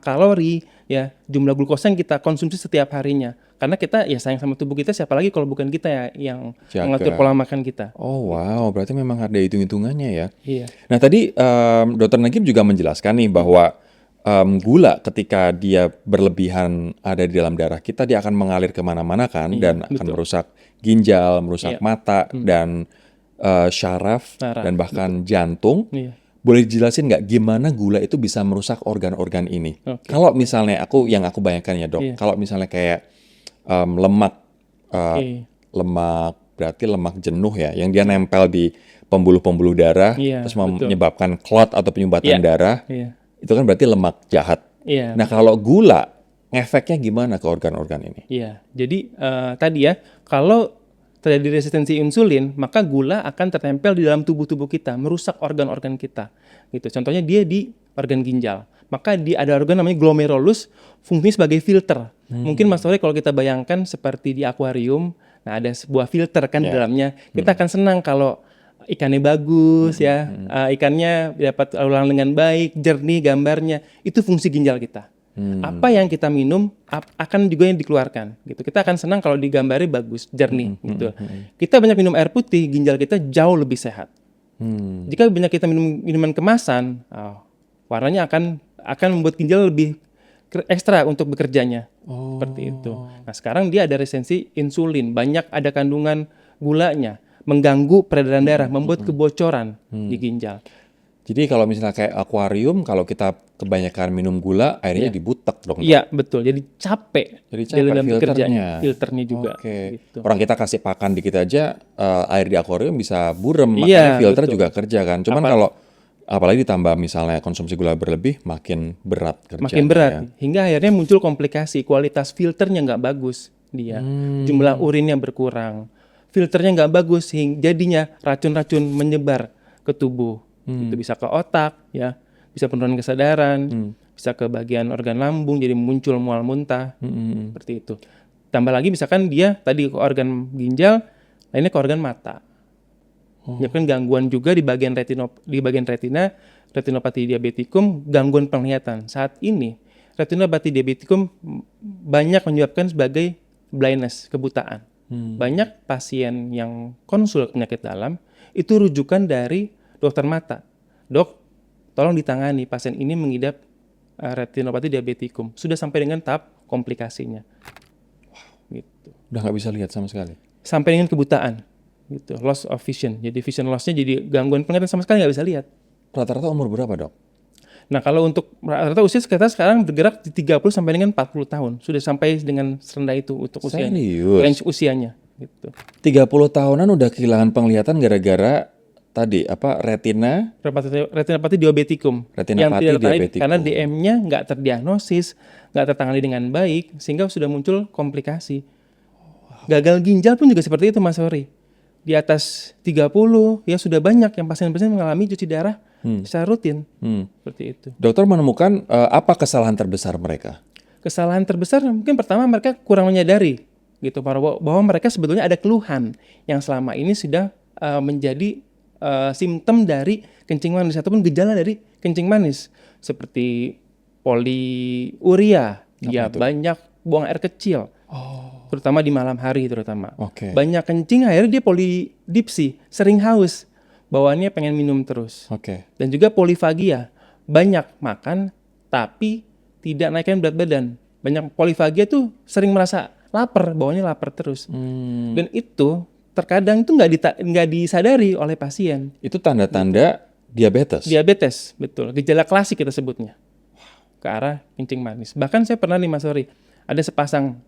Speaker 2: kalori, ya, jumlah glukosa yang kita konsumsi setiap harinya. Karena kita ya sayang sama tubuh kita, siapa lagi kalau bukan kita ya yang
Speaker 1: Jaga.
Speaker 2: mengatur pola makan kita.
Speaker 1: Oh wow, berarti memang ada hitung-hitungannya ya.
Speaker 2: Iya.
Speaker 1: Nah tadi Dr. Nagib juga menjelaskan nih bahwa gula ketika dia berlebihan ada di dalam darah kita, dia akan mengalir kemana-mana kan, dan akan
Speaker 2: betul.
Speaker 1: merusak ginjal, merusak
Speaker 2: Iya.
Speaker 1: mata, dan syaraf,
Speaker 2: Saraf,
Speaker 1: dan bahkan jantung.
Speaker 2: Iya.
Speaker 1: Boleh dijelasin nggak gimana gula itu bisa merusak organ-organ ini?
Speaker 2: Oke.
Speaker 1: Kalau misalnya yang aku bayangkan ya dok,
Speaker 2: Iya.
Speaker 1: kalau misalnya kayak lemak,
Speaker 2: Oke.
Speaker 1: lemak berarti lemak jenuh ya, yang dia nempel di pembuluh-pembuluh darah,
Speaker 2: Iya,
Speaker 1: terus
Speaker 2: betul.
Speaker 1: menyebabkan clot atau penyumbatan
Speaker 2: Iya.
Speaker 1: darah,
Speaker 2: Iya.
Speaker 1: itu kan berarti lemak jahat.
Speaker 2: Iya.
Speaker 1: Nah kalau gula, efeknya gimana ke organ-organ ini?
Speaker 2: Iya. Jadi tadi ya, kalau terjadi resistensi insulin, maka gula akan tertempel di dalam tubuh-tubuh kita, merusak organ-organ kita. Gitu. Contohnya dia di organ ginjal. Maka ada organ namanya glomerulus, fungsinya sebagai filter. Mungkin Mas Tori kalau kita bayangkan seperti di akuarium, nah ada sebuah filter kan di dalamnya. Kita akan senang kalau ikannya bagus ya, ikannya dapat ulang dengan baik, jernih gambarnya. Itu fungsi ginjal kita. Apa yang kita minum akan juga yang dikeluarkan gitu. Kita akan senang kalau digambari bagus, jernih gitu. Kita banyak minum air putih, ginjal kita jauh lebih sehat. Jika banyak kita minum minuman kemasan, warnanya akan membuat ginjal lebih ekstra untuk bekerjanya. Seperti itu. Nah, sekarang dia ada resistensi insulin, banyak ada kandungan gulanya, mengganggu peredaran darah, membuat kebocoran di ginjal.
Speaker 1: Jadi kalau misalnya kayak akuarium, kalau kita kebanyakan minum gula, airnya dibutek dong.
Speaker 2: Iya, betul. Jadi capek dalam
Speaker 1: filternya.
Speaker 2: filternya juga.
Speaker 1: Oke.
Speaker 2: Gitu.
Speaker 1: Orang kita kasih pakan dikit aja, air di akuarium bisa burem,
Speaker 2: Iya,
Speaker 1: makanya filter
Speaker 2: betul.
Speaker 1: juga kerja kan. Cuman kalau apalagi ditambah misalnya konsumsi gula berlebih, makin berat kerjanya.
Speaker 2: Makin berat,
Speaker 1: ya.
Speaker 2: hingga akhirnya muncul komplikasi, kualitas filternya nggak bagus dia, jumlah urinnya berkurang, filternya nggak bagus, jadinya racun-racun menyebar ke tubuh, itu bisa ke otak, ya, bisa penurunan kesadaran, bisa ke bagian organ lambung, jadi muncul mual muntah, seperti itu. Tambah lagi misalkan dia tadi ke organ ginjal, lainnya ke organ mata. Menyebabkan gangguan juga di bagian retina, retinopati diabetikum, gangguan penglihatan. Saat ini retinopati diabetikum banyak menyebabkan sebagai blindness, kebutaan. Banyak pasien yang konsul penyakit dalam itu rujukan dari dokter mata. Dok, tolong ditangani pasien ini mengidap retinopati diabetikum. Sudah sampai dengan tahap komplikasinya. Gitu.
Speaker 1: Udah nggak bisa lihat sama sekali.
Speaker 2: Sampai dengan kebutaan. Gitu, loss of vision. Jadi vision loss-nya jadi gangguan penglihatan sama sekali nggak bisa lihat.
Speaker 1: Rata-rata umur berapa dok?
Speaker 2: Nah kalau untuk rata-rata usia kita sekarang bergerak di 30 sampai dengan 40 tahun. Sudah sampai dengan serendah itu untuk usianya.
Speaker 1: Serius?
Speaker 2: Range usianya. Gitu.
Speaker 1: 30 tahunan udah kehilangan penglihatan gara-gara tadi retina.
Speaker 2: Retinopati diabetikum. Yang
Speaker 1: Retinopati
Speaker 2: tidak tertangani
Speaker 1: diabetikum.
Speaker 2: karena DM-nya nggak terdiagnosis, nggak tertangani dengan baik, sehingga sudah muncul komplikasi. Gagal ginjal pun juga seperti itu Mas Hori. Di atas 30 ya sudah banyak yang pasien-pasien mengalami cuci darah secara rutin. Seperti itu.
Speaker 1: Dokter menemukan apa kesalahan terbesar mereka?
Speaker 2: Kesalahan terbesar mungkin pertama mereka kurang menyadari gitu bahwa mereka sebetulnya ada keluhan yang selama ini sudah menjadi simptom dari kencing manis ataupun gejala dari kencing manis seperti poliuria, dia banyak buang air kecil. Terutama di malam hari terutama.
Speaker 1: Oke.
Speaker 2: Banyak kencing akhirnya dia polidipsi, sering haus. Bawaannya pengen minum terus.
Speaker 1: Oke.
Speaker 2: Dan juga polifagia, banyak makan tapi tidak naikkan berat badan. Banyak polifagia tuh sering merasa lapar, bawaannya lapar terus. Dan itu terkadang itu nggak disadari oleh pasien.
Speaker 1: Itu tanda-tanda diabetes.
Speaker 2: Diabetes, betul. Gejala klasik kita sebutnya. Ke arah kencing manis. Bahkan saya pernah nih Mas Hori, ada sepasang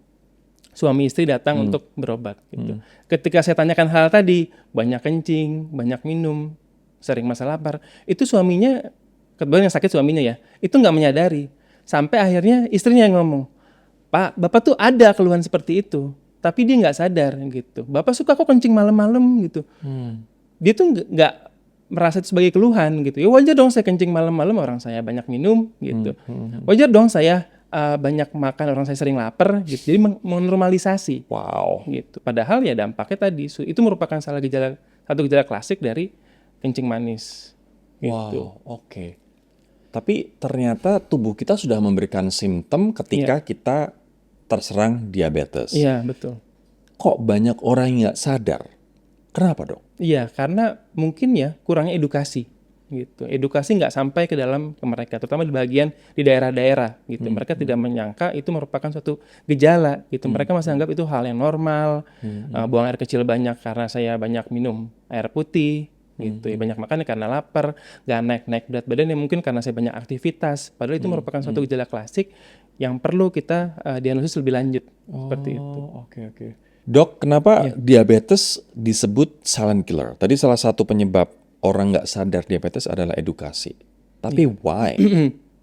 Speaker 2: suami istri datang untuk berobat. Gitu. Ketika saya tanyakan hal tadi, banyak kencing, banyak minum, sering masa lapar, itu suaminya, kebetulan yang sakit suaminya ya, itu nggak menyadari. Sampai akhirnya istrinya yang ngomong, Pak, Bapak tuh ada keluhan seperti itu, tapi dia nggak sadar gitu. Bapak suka kok kencing malam-malam gitu. Dia tuh merasa itu sebagai keluhan gitu. Ya wajar dong saya kencing malam-malam, orang saya banyak minum gitu. Wajar dong saya banyak makan, orang saya sering lapar gitu. Jadi menormalisasi
Speaker 1: Wow.
Speaker 2: gitu. Padahal ya dampaknya tadi itu merupakan satu gejala klasik dari kencing manis gitu.
Speaker 1: Wow, oke. Tapi ternyata tubuh kita sudah memberikan simptom ketika kita terserang diabetes.
Speaker 2: Iya, betul.
Speaker 1: Kok banyak orang yang nggak sadar? Kenapa, Dok?
Speaker 2: Iya, karena mungkin ya kurangnya edukasi gitu. Edukasi nggak sampai ke dalam ke mereka, terutama di bagian di daerah-daerah gitu. Mereka tidak menyangka itu merupakan suatu gejala gitu. Mereka masih anggap itu hal yang normal. Buang air kecil banyak karena saya banyak minum air putih gitu. Ya, banyak makan ya karena lapar, nggak naik berat badan ya mungkin karena saya banyak aktivitas. Padahal itu merupakan suatu gejala klasik yang perlu kita diagnosis lebih lanjut seperti itu.
Speaker 1: Oke. Dok, kenapa diabetes disebut silent killer? Tadi salah satu penyebab orang nggak sadar diabetes adalah edukasi. Tapi why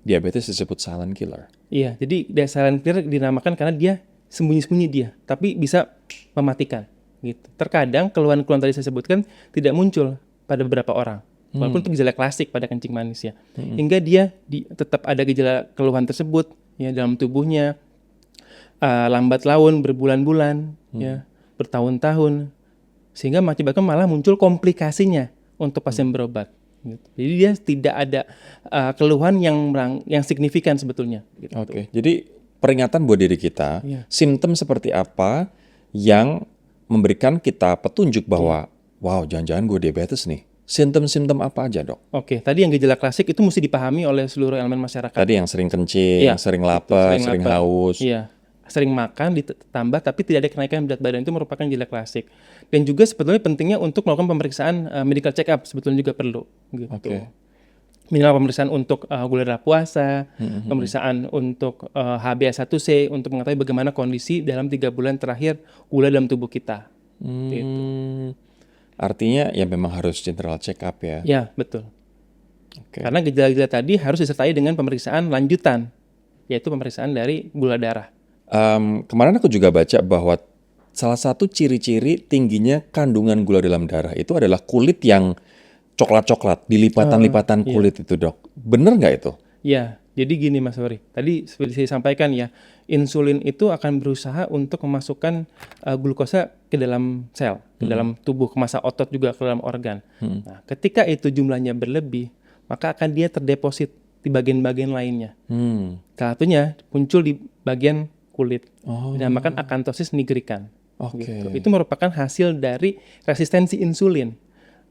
Speaker 1: diabetes disebut silent killer?
Speaker 2: Iya, jadi dia silent killer dinamakan karena dia sembunyi-sembunyi dia, tapi bisa mematikan gitu. Terkadang keluhan-keluhan tadi saya sebutkan tidak muncul pada beberapa orang. Walaupun itu gejala klasik pada kencing manis ya. Hingga dia tetap ada gejala keluhan tersebut ya dalam tubuhnya. Lambat laun berbulan-bulan ya, bertahun-tahun, sehingga mengakibatkan malah muncul komplikasinya untuk pasien berobat gitu. Jadi dia tidak ada keluhan yang signifikan sebetulnya gitu.
Speaker 1: Oke, jadi peringatan buat diri kita, simptom seperti apa yang memberikan kita petunjuk bahwa wow, jangan-jangan gue diabetes nih. Simptom-simptom apa aja, Dok?
Speaker 2: Oke, tadi yang gejala klasik itu mesti dipahami oleh seluruh elemen masyarakat.
Speaker 1: Tadi yang sering kencing, sering lapar, sering haus.
Speaker 2: Iya, sering makan ditambah tapi tidak ada kenaikan berat badan, itu merupakan gejala klasik. Dan juga sebetulnya pentingnya untuk melakukan pemeriksaan medical check up sebetulnya juga perlu gitu.
Speaker 1: Oke.
Speaker 2: Minimal pemeriksaan untuk gula darah puasa, pemeriksaan untuk HbA1c untuk mengetahui bagaimana kondisi dalam 3 bulan terakhir gula dalam tubuh kita. Gitu.
Speaker 1: Artinya ya memang harus general check up ya.
Speaker 2: Ya, betul.
Speaker 1: Oke.
Speaker 2: Karena gejala-gejala tadi harus disertai dengan pemeriksaan lanjutan, yaitu pemeriksaan dari gula darah.
Speaker 1: Kemarin aku juga baca bahwa salah satu ciri-ciri tingginya kandungan gula dalam darah itu adalah kulit yang coklat-coklat, di lipatan-lipatan kulit itu, Dok. Bener nggak itu?
Speaker 2: Ya, jadi gini Mas Wari, tadi seperti saya sampaikan ya, insulin itu akan berusaha untuk memasukkan glukosa ke dalam sel, ke dalam tubuh, ke massa otot juga ke dalam organ. Nah, ketika itu jumlahnya berlebih, maka akan dia terdeposit di bagian-bagian lainnya. Salah satunya muncul di bagian kulit, dinamakan akantosis nigricans. Gitu. Itu merupakan hasil dari resistensi insulin.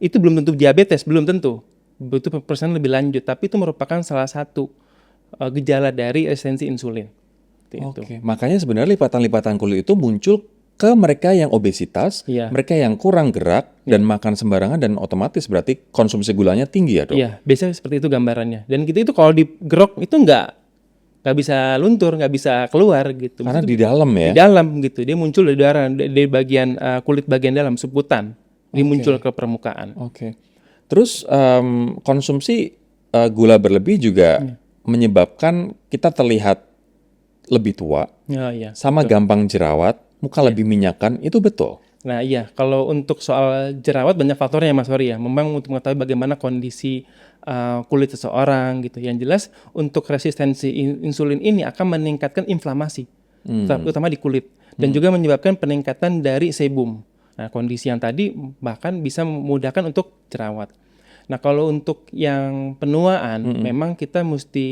Speaker 2: Itu belum tentu diabetes, belum tentu. Butuh pemeriksaan lebih lanjut, tapi itu merupakan salah satu gejala dari resistensi insulin.
Speaker 1: Oke. Makanya sebenarnya lipatan-lipatan kulit itu muncul ke mereka yang obesitas, mereka yang kurang gerak dan makan sembarangan, dan otomatis berarti konsumsi gulanya tinggi ya, Dok?
Speaker 2: Iya, biasanya seperti itu gambarannya. Dan kita itu kalau digerok itu nggak bisa luntur, nggak bisa keluar gitu.
Speaker 1: Karena
Speaker 2: itu
Speaker 1: di dalam ya?
Speaker 2: Di dalam gitu, dia muncul dari darah, dari bagian kulit bagian dalam, subkutan, dia muncul ke permukaan.
Speaker 1: Oke. Terus konsumsi gula berlebih juga menyebabkan kita terlihat lebih tua, sama gampang jerawat, muka lebih minyakan, itu betul?
Speaker 2: Nah iya, kalau untuk soal jerawat banyak faktornya Mas Wari ya. Memang untuk mengetahui bagaimana kondisi kulit seseorang gitu. Yang jelas untuk resistensi insulin ini akan meningkatkan inflamasi, terutama di kulit. Dan juga menyebabkan peningkatan dari sebum. Nah kondisi yang tadi bahkan bisa memudahkan untuk jerawat. Nah kalau untuk yang penuaan, memang kita mesti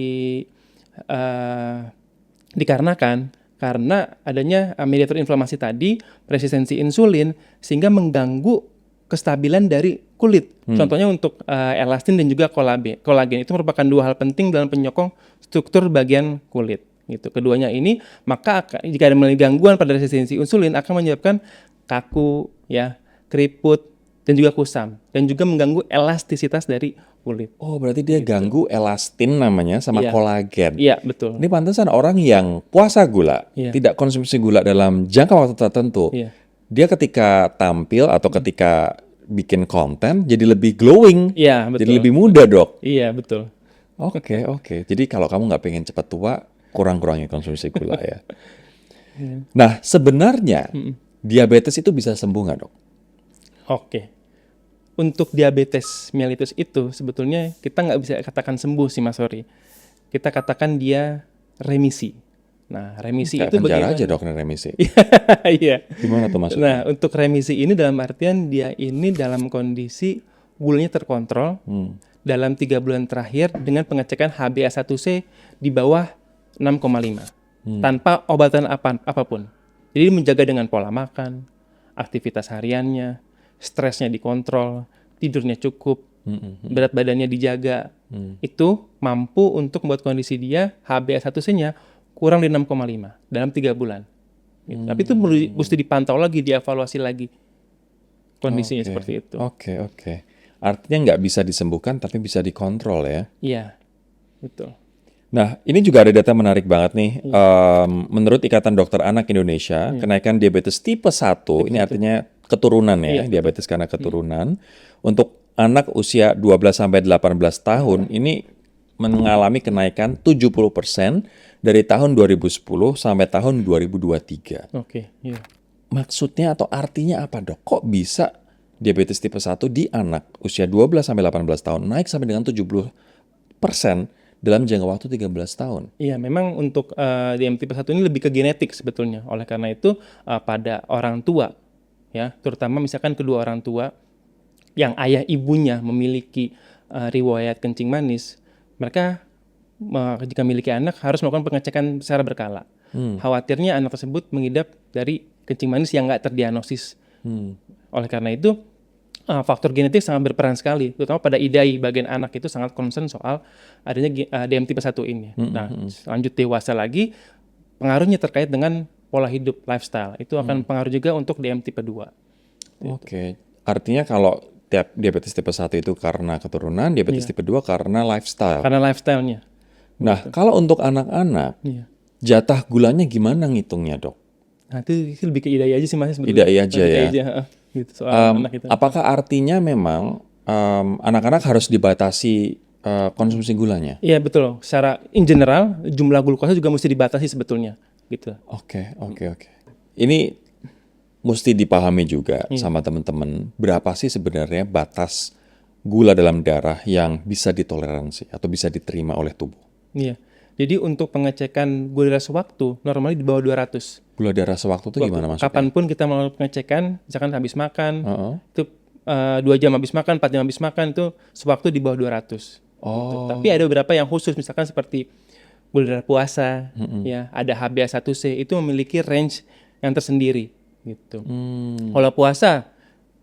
Speaker 2: dikarenakan karena adanya mediator inflamasi tadi, resistensi insulin, sehingga mengganggu kestabilan dari kulit. Contohnya untuk elastin dan juga kolagen. Itu merupakan 2 hal penting dalam penyokong struktur bagian kulit. Gitu. Keduanya ini, maka jika ada gangguan pada resistensi insulin akan menyebabkan kaku, ya, keriput, dan juga kusam. Dan juga mengganggu elastisitas dari kulit.
Speaker 1: Oh, berarti dia ganggu elastin namanya sama kolagen.
Speaker 2: Iya, betul.
Speaker 1: Ini pantesan orang yang puasa gula, tidak konsumsi gula dalam jangka waktu tertentu, dia ketika tampil atau ketika bikin konten jadi lebih glowing, jadi lebih muda, Dok.
Speaker 2: Iya, betul.
Speaker 1: Oke. Jadi kalau kamu nggak pengen cepat tua, kurang-kurangin konsumsi gula ya. Nah, sebenarnya diabetes itu bisa sembuh nggak, Dok?
Speaker 2: Oke. Untuk diabetes mellitus itu sebetulnya kita nggak bisa katakan sembuh sih Mas Sori. Kita katakan dia remisi. Nah, remisi
Speaker 1: Kayak
Speaker 2: itu
Speaker 1: penjara
Speaker 2: bagaimana?
Speaker 1: aja dok, remisi.
Speaker 2: Iya.
Speaker 1: Gimana tuh maksudnya?
Speaker 2: Nah, untuk remisi ini dalam artian dia ini dalam kondisi gulanya terkontrol dalam 3 bulan terakhir dengan pengecekan HbA1c di bawah 6,5 tanpa obatan apapun. Jadi menjaga dengan pola makan, aktivitas hariannya, stresnya dikontrol, tidurnya cukup, berat badannya dijaga. Itu mampu untuk membuat kondisi dia HbA1c-nya kurang di 6,5 dalam 3 bulan. Gitu. Tapi itu mesti dipantau lagi, dievaluasi lagi kondisinya seperti itu.
Speaker 1: Oke. Artinya nggak bisa disembuhkan tapi bisa dikontrol ya.
Speaker 2: Iya, betul.
Speaker 1: Nah, ini juga ada data menarik banget nih. Menurut Ikatan Dokter Anak Indonesia, kenaikan diabetes tipe 1, ini artinya keturunan ya, diabetes karena keturunan. Untuk anak usia 12-18 tahun, ini mengalami kenaikan 70% dari tahun 2010 sampai tahun 2023.
Speaker 2: Oke, iya.
Speaker 1: Maksudnya atau artinya apa dok? Kok bisa diabetes tipe 1 di anak usia 12-18 tahun naik sampai dengan 70% dalam jangka waktu 13 tahun?
Speaker 2: Iya, memang untuk DM tipe 1 ini lebih ke genetik sebetulnya. Oleh karena itu pada orang tua, ya, terutama misalkan kedua orang tua yang ayah ibunya memiliki riwayat kencing manis, mereka jika memiliki anak harus melakukan pengecekan secara berkala. Khawatirnya anak tersebut mengidap dari kencing manis yang nggak terdiagnosis. Oleh karena itu faktor genetik sangat berperan sekali, terutama pada IDAI bagian anak itu sangat concern soal adanya DM tipe 1 ini. Nah, lanjut dewasa lagi, pengaruhnya terkait dengan pola hidup, lifestyle. Itu akan pengaruh juga untuk DM tipe 2.
Speaker 1: Oke, artinya kalau diabetes tipe 1 itu karena keturunan, diabetes tipe 2 karena lifestyle.
Speaker 2: Karena lifestyle-nya.
Speaker 1: Nah, kalau untuk anak-anak, jatah gulanya gimana ngitungnya dok?
Speaker 2: Nah, itu lebih ke IDAI aja sih Mas.
Speaker 1: IDAI aja ya.
Speaker 2: Gitu, soal anak itu.
Speaker 1: Apakah artinya memang anak-anak harus dibatasi konsumsi gulanya?
Speaker 2: Iya betul. Secara in general jumlah glukosa juga mesti dibatasi sebetulnya. Gitu.
Speaker 1: Oke. Ini mesti dipahami juga sama teman-teman. Berapa sih sebenarnya batas gula dalam darah yang bisa ditoleransi atau bisa diterima oleh tubuh?
Speaker 2: Iya. Jadi untuk pengecekan gula darah sewaktu normalnya di bawah 200.
Speaker 1: Gula darah sewaktu itu gimana maksudnya?
Speaker 2: Kapanpun kita melakukan pengecekan, misalkan habis makan, itu 2 jam habis makan, 4 jam habis makan, itu sewaktu di bawah 200. Gitu. Tapi ada beberapa yang khusus, misalkan seperti gula darah puasa, ya, ada HbA1c, itu memiliki range yang tersendiri. Gitu. Kalau puasa,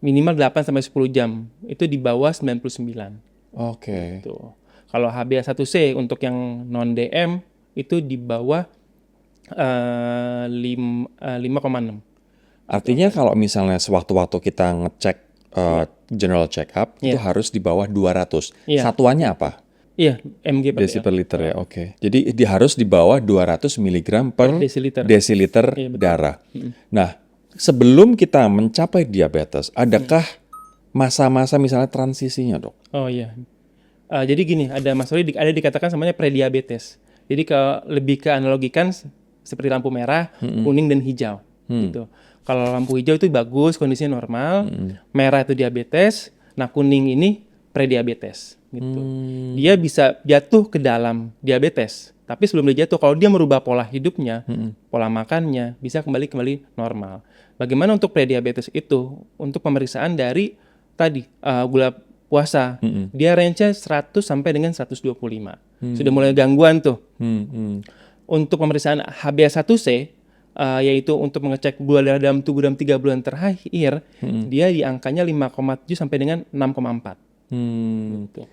Speaker 2: minimal 8-10 jam, itu di bawah 99.
Speaker 1: Oke.
Speaker 2: Gitu. Kalau HbA1c untuk yang non-DM itu di bawah 5,6.
Speaker 1: Artinya kalau misalnya sewaktu-waktu kita ngecek general check up itu harus di bawah 200. Satuannya apa?
Speaker 2: Iya, mg per
Speaker 1: Desi per liter ya, oke. Jadi harus di bawah 200 mg per desiliter darah. Nah, sebelum kita mencapai diabetes, adakah masa-masa misalnya transisinya dok?
Speaker 2: Oh iya. Jadi gini, ada Mas Rudi, ada dikatakan namanya prediabetes. Jadi lebih ke analogikan seperti lampu merah, kuning dan hijau. Gitu. Kalau lampu hijau itu bagus, kondisinya normal. Merah itu diabetes. Nah kuning ini prediabetes. Gitu. Dia bisa jatuh ke dalam diabetes. Tapi sebelum dia jatuh, kalau dia merubah pola hidupnya, pola makannya, bisa kembali normal. Bagaimana untuk prediabetes itu? Untuk pemeriksaan dari tadi gula puasa, dia range-nya 100 sampai dengan 125. Sudah mulai gangguan tuh. Untuk pemeriksaan HbA1c, yaitu untuk mengecek gula darah dalam tubuh dalam 3 bulan terakhir, dia di angkanya 5,7 sampai dengan 6,4. Gitu.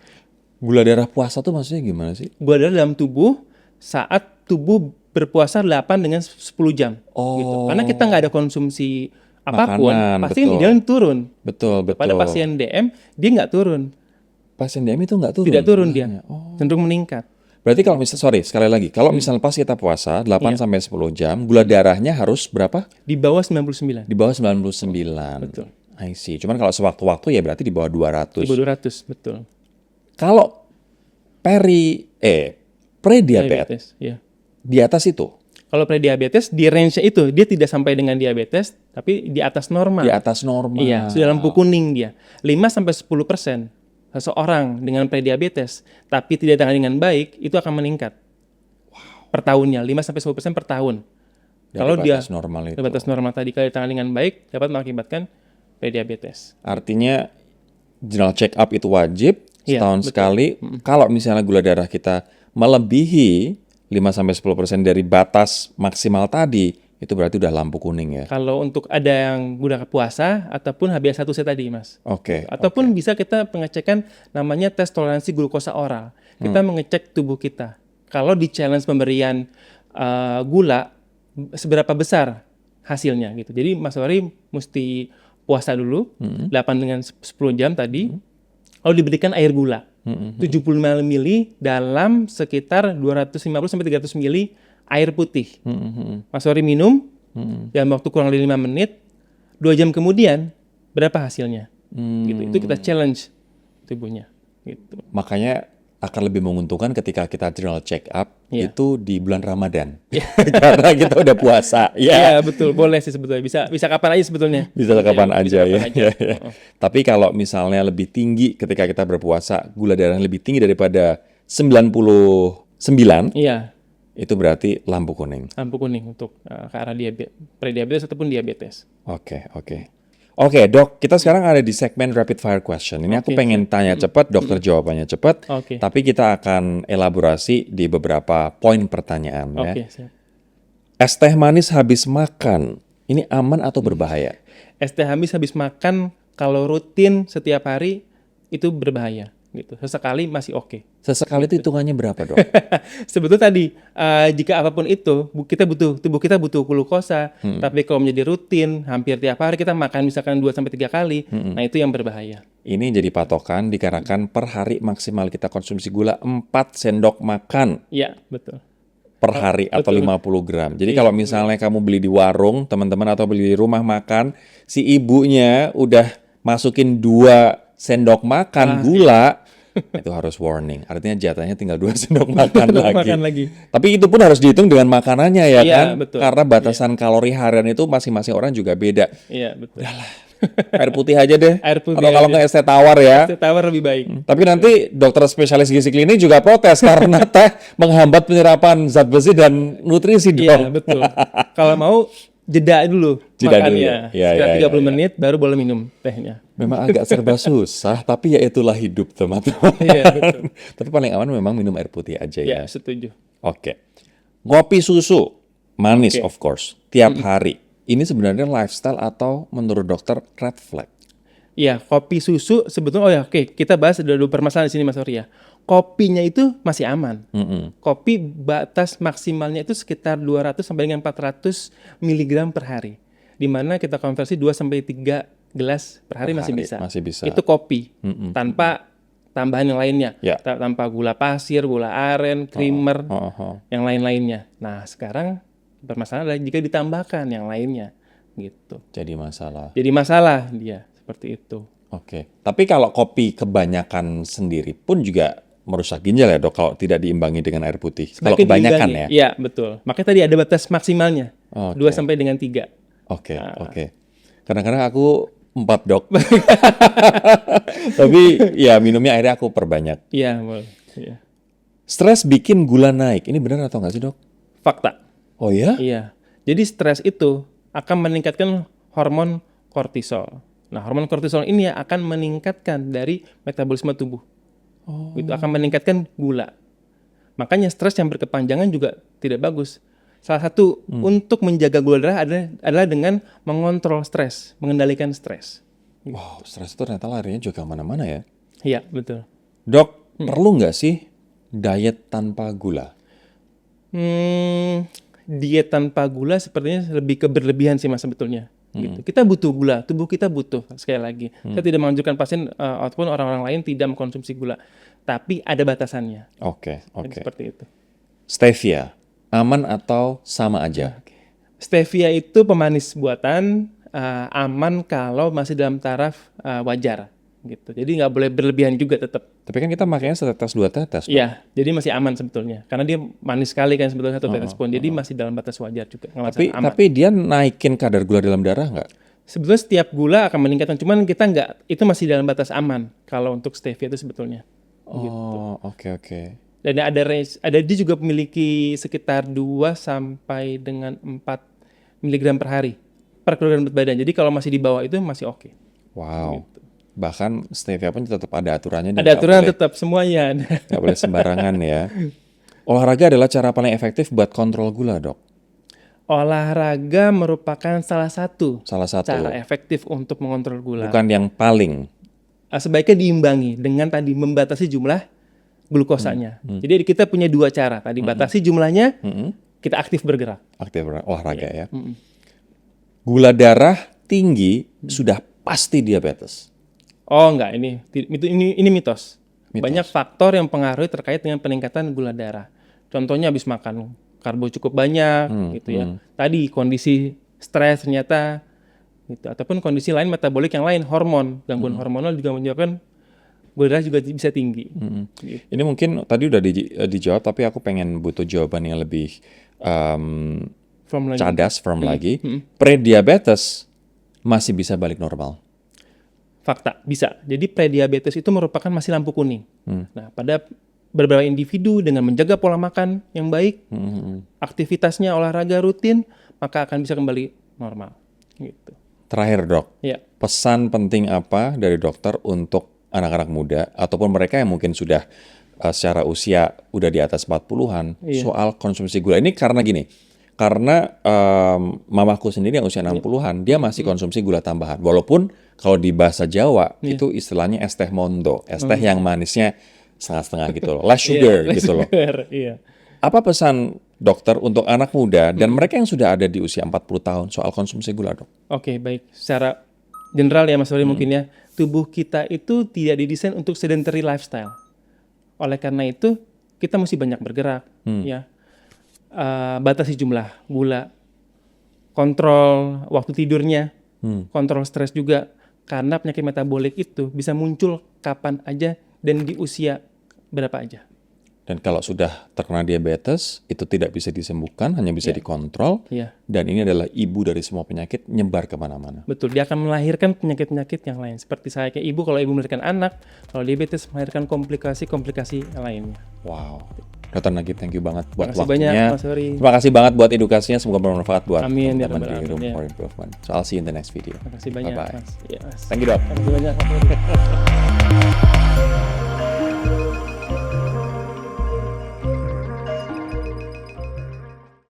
Speaker 1: Gula darah puasa tuh maksudnya gimana sih?
Speaker 2: Gula darah dalam tubuh saat tubuh berpuasa 8 dengan 10 jam. Gitu. Karena kita nggak ada konsumsi apapun, pasti dia turun.
Speaker 1: Betul.
Speaker 2: Pada pasien DM, dia nggak turun.
Speaker 1: Pasien DM itu nggak turun?
Speaker 2: Tidak turun dia, cenderung meningkat.
Speaker 1: Berarti kalau misalnya, sekali lagi, kalau misalnya pas kita puasa 8 sampai 10 jam, gula darahnya harus berapa?
Speaker 2: Di bawah 99.
Speaker 1: Di bawah 99.
Speaker 2: Betul.
Speaker 1: I see. Cuman kalau sewaktu-waktu ya berarti di bawah 200.
Speaker 2: Di bawah 200, betul.
Speaker 1: Kalau prediabetes,
Speaker 2: ya.
Speaker 1: di atas itu?
Speaker 2: Kalau prediabetes di range itu dia tidak sampai dengan diabetes, tapi di atas normal.
Speaker 1: Di atas normal.
Speaker 2: Iya, sudah lampu kuning dia. 5-10% seseorang dengan prediabetes tapi tidak ditangani dengan baik itu akan meningkat. Per tahunnya 5-10% per tahun.
Speaker 1: Dari
Speaker 2: Kalau dia
Speaker 1: batas normal itu.
Speaker 2: batas normal tadi kalau ditangani dengan baik dapat mengakibatkan prediabetes.
Speaker 1: Artinya general check up itu wajib
Speaker 2: Iya,
Speaker 1: setahun
Speaker 2: betul.
Speaker 1: sekali. Kalau misalnya gula darah kita melebihi 5-10% dari batas maksimal tadi, itu berarti udah lampu kuning ya.
Speaker 2: Kalau untuk ada yang udah puasa ataupun HbA1c tadi, Mas.
Speaker 1: Oke.
Speaker 2: Ataupun bisa kita pengecekan namanya tes toleransi glukosa oral. Kita mengecek tubuh kita. Kalau di challenge pemberian gula, seberapa besar hasilnya gitu. Jadi Mas Wari mesti puasa dulu, 8 dengan 10 jam tadi, lalu diberikan air gula. 75 ml dalam sekitar 250-300 ml air putih. Mas Wari minum, dalam waktu kurang lebih 5 menit, 2 jam kemudian, berapa hasilnya? Gitu. Itu kita challenge tubuhnya. Gitu.
Speaker 1: Makanya akan lebih menguntungkan ketika kita general check up
Speaker 2: Iya.
Speaker 1: itu di bulan Ramadan. Karena kita udah puasa.
Speaker 2: Iya, betul. Boleh sih sebetulnya. Bisa kapan aja sebetulnya.
Speaker 1: Bisa kapan aja
Speaker 2: kapan
Speaker 1: ya.
Speaker 2: aja.
Speaker 1: Ya, ya. Tapi kalau misalnya lebih tinggi ketika kita berpuasa, gula darah lebih tinggi daripada 99,
Speaker 2: Iya,
Speaker 1: itu berarti lampu kuning.
Speaker 2: lampu kuning untuk ke arah prediabetes ataupun diabetes.
Speaker 1: Oke, oke. Oke, Dok, kita sekarang ada di segmen rapid fire question. Ini aku
Speaker 2: Oke,
Speaker 1: pengen tanya cepat, dokter jawabannya cepat.
Speaker 2: Oke.
Speaker 1: Tapi kita akan elaborasi di beberapa poin pertanyaan ya.
Speaker 2: Oke, siap.
Speaker 1: Es teh manis habis makan, ini aman atau berbahaya?
Speaker 2: Es teh habis makan kalau rutin setiap hari itu berbahaya gitu. Sesekali masih oke.
Speaker 1: Sesekali itu hitungannya berapa, Dok?
Speaker 2: Sebetulnya tadi jika apapun itu tubuh kita butuh glukosa, tapi kalau menjadi rutin hampir tiap hari kita makan misalkan 2-3 kali, nah itu yang berbahaya.
Speaker 1: Ini jadi patokan dikarenakan per hari maksimal kita konsumsi gula 4 sendok makan
Speaker 2: Iya, betul.
Speaker 1: per hari atau 50 gram. Jadi kalau misalnya kamu beli di warung, teman-teman, atau beli di rumah makan, si ibunya udah masukin 2 sendok makan gula, itu harus warning. Artinya jatahnya tinggal 2 sendok makan lagi.
Speaker 2: Makan lagi.
Speaker 1: Tapi itu pun harus dihitung dengan makanannya ya
Speaker 2: Iya,
Speaker 1: kan?
Speaker 2: betul.
Speaker 1: Karena batasan kalori harian itu masing-masing orang juga beda.
Speaker 2: Iya, betul.
Speaker 1: Air putih aja deh.
Speaker 2: Air putih
Speaker 1: Atau kalau
Speaker 2: aja.
Speaker 1: nggak es teh tawar ya.
Speaker 2: Tawar lebih baik.
Speaker 1: Tapi nanti dokter spesialis gizi klinik juga protes karena teh menghambat penyerapan zat besi dan nutrisi
Speaker 2: Iya,
Speaker 1: dong.
Speaker 2: betul. Kalau mau jeda dulu
Speaker 1: Jeda
Speaker 2: makannya.
Speaker 1: dulu. Ya,
Speaker 2: Sekitar
Speaker 1: ya,
Speaker 2: 30 menit baru boleh minum tehnya.
Speaker 1: Memang agak serba susah, tapi ya itulah hidup teman-teman.
Speaker 2: Iya, betul.
Speaker 1: Tapi paling aman memang minum air putih aja
Speaker 2: Ya,
Speaker 1: ya.
Speaker 2: setuju.
Speaker 1: Oke. Ngopi susu, manis
Speaker 2: Oke.
Speaker 1: of course, tiap hari. Ini sebenarnya lifestyle atau menurut dokter red flag?
Speaker 2: Iya, kopi susu sebetulnya oke, kita bahas ada dua permasalahan di sini Mas Ori ya. Kopinya itu masih aman. Kopi batas maksimalnya itu sekitar 200 sampai dengan 400 mg per hari. Di mana kita konversi 2 sampai 3 gelas per hari
Speaker 1: Per
Speaker 2: masih
Speaker 1: hari,
Speaker 2: bisa.
Speaker 1: masih bisa.
Speaker 2: Itu kopi tanpa tambahan yang lainnya.
Speaker 1: Ya.
Speaker 2: Tanpa gula pasir, gula aren, creamer, yang lain-lainnya. Nah, sekarang permasalahan adalah jika ditambahkan yang lainnya gitu.
Speaker 1: Jadi masalah.
Speaker 2: Jadi masalah dia seperti itu.
Speaker 1: Oke. Tapi kalau kopi kebanyakan sendiri pun juga merusak ginjal ya dok kalau tidak diimbangi dengan air putih. Kalau
Speaker 2: Sebaiknya
Speaker 1: kebanyakan
Speaker 2: diimbangi.
Speaker 1: ya.
Speaker 2: Iya, betul. Makanya tadi ada batas maksimalnya.
Speaker 1: Oke.
Speaker 2: 2 sampai dengan 3.
Speaker 1: Oke, oke. Kadang-kadang aku 4 dok. Tapi ya minumnya akhirnya aku perbanyak.
Speaker 2: Iya, boleh. Iya.
Speaker 1: Stres bikin gula naik. Ini benar atau nggak sih dok?
Speaker 2: Fakta.
Speaker 1: Oh ya?
Speaker 2: Iya. Jadi stres itu akan meningkatkan hormon kortisol. Nah, hormon kortisol ini akan meningkatkan dari metabolisme tubuh. Itu akan meningkatkan gula. Makanya stres yang berkepanjangan juga tidak bagus. Salah satu untuk menjaga gula darah adalah dengan mengontrol stres, mengendalikan stres.
Speaker 1: Wow, stres itu ternyata larinya juga kemana-mana ya.
Speaker 2: Iya, betul.
Speaker 1: Dok, perlu nggak sih diet tanpa gula?
Speaker 2: Diet tanpa gula sepertinya lebih ke berlebihan sih mas sebetulnya. Gitu. Kita butuh gula, tubuh kita butuh sekali lagi. Saya tidak menganjurkan pasien ataupun orang-orang lain tidak mengkonsumsi gula, tapi ada batasannya.
Speaker 1: Oke,
Speaker 2: Jadi
Speaker 1: oke.
Speaker 2: seperti itu.
Speaker 1: Stevia, aman atau sama aja?
Speaker 2: Stevia itu pemanis buatan, aman kalau masih dalam taraf wajar. gitu. Jadi nggak boleh berlebihan juga tetap.
Speaker 1: Tapi kan kita makanya setetes 2 tetes. Dok.
Speaker 2: Iya, jadi masih aman sebetulnya. Karena dia manis sekali kan sebetulnya satu tetes pun. Jadi masih dalam batas wajar juga. Aman.
Speaker 1: Tapi dia naikin kadar gula dalam darah nggak?
Speaker 2: Sebetulnya setiap gula akan meningkatkan, cuman kita nggak, itu masih dalam batas aman kalau untuk stevia itu sebetulnya.
Speaker 1: Oh, oke.
Speaker 2: Dan ada dia juga memiliki sekitar 2 sampai dengan 4 miligram per hari per kilogram berat badan. Jadi kalau masih di bawah itu masih oke.
Speaker 1: Wow. Bahkan stevia pun tetap ada aturannya. Dan
Speaker 2: Ada aturan tetap semuanya ada.
Speaker 1: Nggak boleh sembarangan ya. Olahraga adalah cara paling efektif buat kontrol gula, Dok.
Speaker 2: Olahraga merupakan salah satu
Speaker 1: Cara
Speaker 2: efektif untuk mengontrol gula.
Speaker 1: bukan yang paling.
Speaker 2: Sebaiknya diimbangi dengan tadi membatasi jumlah glukosanya. Jadi kita punya 2 cara. Tadi batasi jumlahnya, kita aktif bergerak.
Speaker 1: Aktif olahraga ya. Gula darah tinggi sudah pasti diabetes.
Speaker 2: Oh enggak, ini mitos. Banyak faktor yang pengaruhi terkait dengan peningkatan gula darah. Contohnya habis makan karbo cukup banyak gitu ya. Tadi kondisi stres ternyata gitu, ataupun kondisi lain metabolik yang lain, hormon, gangguan hormonal juga menyebabkan gula darah juga bisa tinggi. Gitu.
Speaker 1: Ini mungkin tadi udah dijawab, tapi aku pengen butuh jawaban yang lebih cadas, firm lagi. Prediabetes masih bisa balik normal.
Speaker 2: Fakta, bisa. Jadi prediabetes itu merupakan masih lampu kuning. Nah, pada beberapa individu dengan menjaga pola makan yang baik, aktivitasnya olahraga rutin, maka akan bisa kembali normal. Gitu.
Speaker 1: Terakhir, Dok.
Speaker 2: Ya.
Speaker 1: Pesan penting apa dari dokter untuk anak-anak muda ataupun mereka yang mungkin sudah secara usia udah di atas 40-an soal konsumsi gula? Ini karena gini, karena mamaku sendiri yang usia 60-an, dia masih konsumsi gula tambahan. Walaupun kalau di bahasa Jawa itu istilahnya es teh mondo, es teh yang manisnya setengah-setengah gitu loh, less sugar gitu loh.
Speaker 2: Iya.
Speaker 1: Apa pesan dokter untuk anak muda dan mereka yang sudah ada di usia 40 tahun soal konsumsi gula, Dok?
Speaker 2: Oke, baik. Secara general ya Mas Wari mungkin ya, tubuh kita itu tidak didesain untuk sedentary lifestyle. Oleh karena itu, kita mesti banyak bergerak, ya. Batasi jumlah gula, kontrol waktu tidurnya, kontrol stres juga, karena penyakit metabolik itu bisa muncul kapan aja dan di usia berapa aja.
Speaker 1: Dan kalau sudah terkena diabetes, itu tidak bisa disembuhkan, hanya bisa dikontrol. Dan ini adalah ibu dari semua penyakit, nyebar kemana-mana.
Speaker 2: Betul, dia akan melahirkan penyakit-penyakit yang lain. Seperti saya kayak ibu, kalau ibu melahirkan anak, kalau diabetes melahirkan komplikasi-komplikasi yang lainnya.
Speaker 1: Wow. Dr. Nagib, thank you banget buat
Speaker 2: Terima kasih
Speaker 1: waktunya.
Speaker 2: banyak, Mas Wari.
Speaker 1: Terima kasih banget buat edukasinya, semoga bermanfaat buat teman-teman di
Speaker 2: Amin,
Speaker 1: Room
Speaker 2: ya.
Speaker 1: for Improvement. So I'll see you in the next video.
Speaker 2: Terima kasih banyak,
Speaker 1: Bye-bye.
Speaker 2: Mas. Ya, Mas.
Speaker 1: Thank you, Dok.
Speaker 2: Terima kasih banyak, Mas Wari.